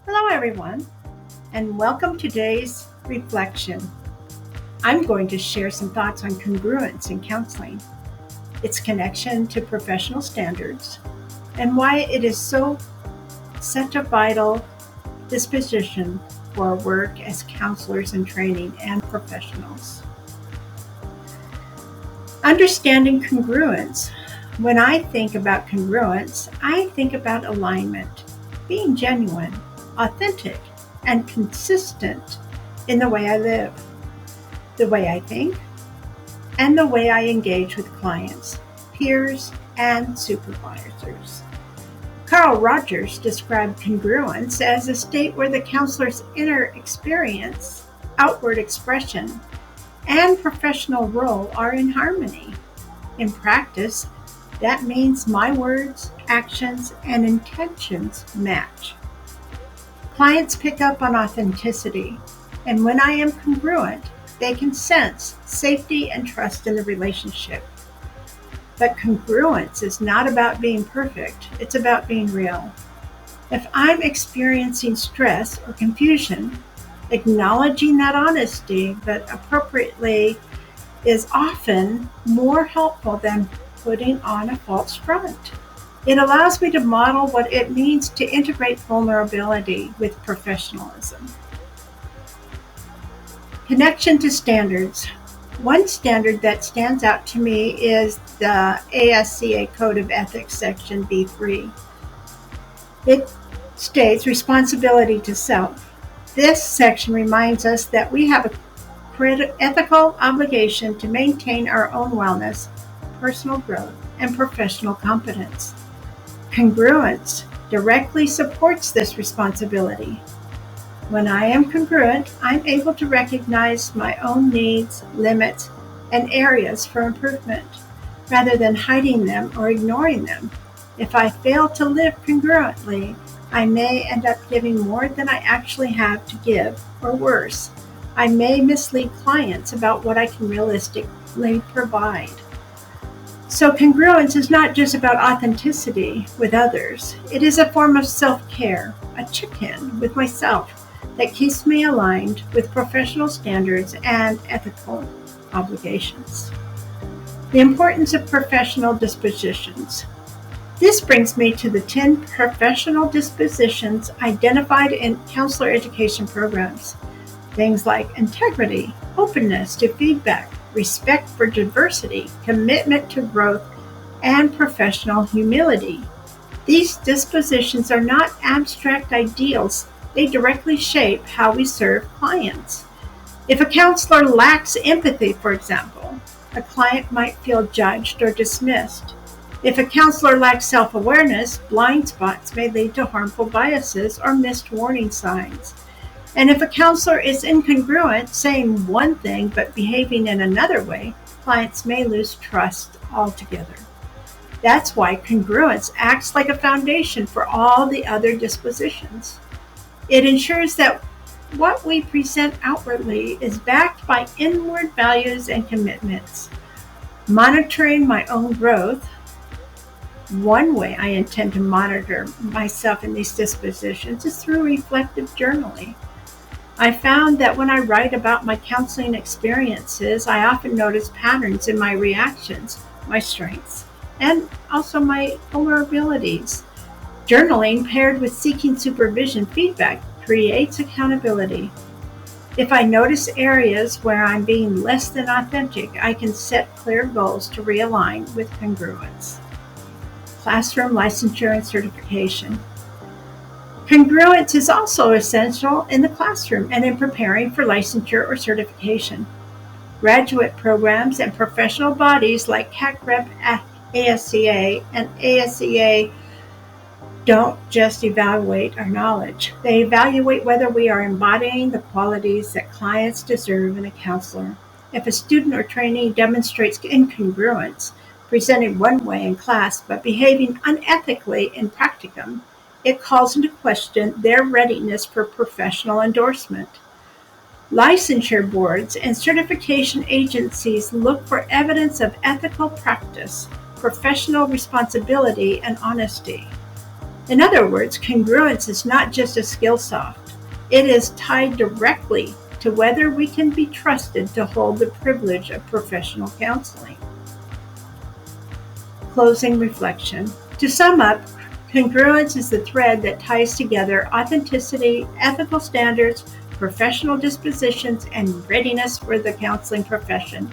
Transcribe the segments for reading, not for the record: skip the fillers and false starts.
Hello, everyone, and welcome to today's reflection. I'm going to share some thoughts on congruence in counseling, its connection to professional standards, and why it is such a vital disposition for our work as counselors in training and professionals. Understanding congruence. When I think about congruence, I think about alignment, being genuine, authentic, and consistent in the way I live, the way I think, and the way I engage with clients, peers, and supervisors. Carl Rogers described congruence as a state where the counselor's inner experience, outward expression, and professional role are in harmony. In practice, that means my words, actions, and intentions match. Clients pick up on authenticity, and when I am congruent, they can sense safety and trust in the relationship. But congruence is not about being perfect, it's about being real. If I'm experiencing stress or confusion, acknowledging that honesty, but appropriately, is often more helpful than putting on a false front. It allows me to model what it means to integrate vulnerability with professionalism. Connection to standards. One standard that stands out to me is the ASCA Code of Ethics, Section B3. It states responsibility to self. This section reminds us that we have an ethical obligation to maintain our own wellness, personal growth, and professional competence. Congruence directly supports this responsibility. When I am congruent, I'm able to recognize my own needs, limits, and areas for improvement, rather than hiding them or ignoring them. If I fail to live congruently, I may end up giving more than I actually have to give, or worse, I may mislead clients about what I can realistically provide. So congruence is not just about authenticity with others. It is a form of self-care, a check-in with myself that keeps me aligned with professional standards and ethical obligations. The importance of professional dispositions. This brings me to the 10 professional dispositions identified in counselor education programs. Things like integrity, openness to feedback, respect for diversity, commitment to growth, and professional humility. These dispositions are not abstract ideals. They directly shape how we serve clients. If a counselor lacks empathy, for example, a client might feel judged or dismissed. If a counselor lacks self-awareness, blind spots may lead to harmful biases or missed warning signs. And if a counselor is incongruent, saying one thing but behaving in another way, clients may lose trust altogether. That's why congruence acts like a foundation for all the other dispositions. It ensures that what we present outwardly is backed by inward values and commitments. Monitoring my own growth. One way I intend to monitor myself in these dispositions is through reflective journaling. I found that when I write about my counseling experiences, I often notice patterns in my reactions, my strengths, and also my vulnerabilities. Journaling paired with seeking supervision feedback creates accountability. If I notice areas where I'm being less than authentic, I can set clear goals to realign with congruence. Classroom licensure and certification. Congruence is also essential in the classroom and in preparing for licensure or certification. Graduate programs and professional bodies like CAC-REP ASCA and ASCA don't just evaluate our knowledge. They evaluate whether we are embodying the qualities that clients deserve in a counselor. If a student or trainee demonstrates incongruence, presenting one way in class but behaving unethically in practicum, it calls into question their readiness for professional endorsement. Licensure boards and certification agencies look for evidence of ethical practice, professional responsibility, and honesty. In other words, congruence is not just a skill soft. It is tied directly to whether we can be trusted to hold the privilege of professional counseling. Closing reflection. To sum up, congruence is the thread that ties together authenticity, ethical standards, professional dispositions, and readiness for the counseling profession.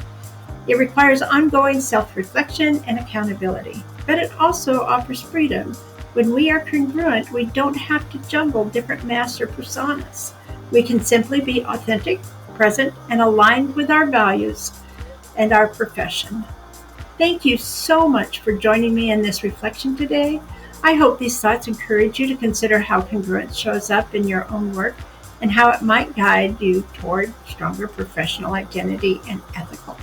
It requires ongoing self-reflection and accountability, but it also offers freedom. When we are congruent, we don't have to juggle different masks or personas. We can simply be authentic, present, and aligned with our values and our profession. Thank you so much for joining me in this reflection today. I hope these thoughts encourage you to consider how congruence shows up in your own work and how it might guide you toward stronger professional identity and ethical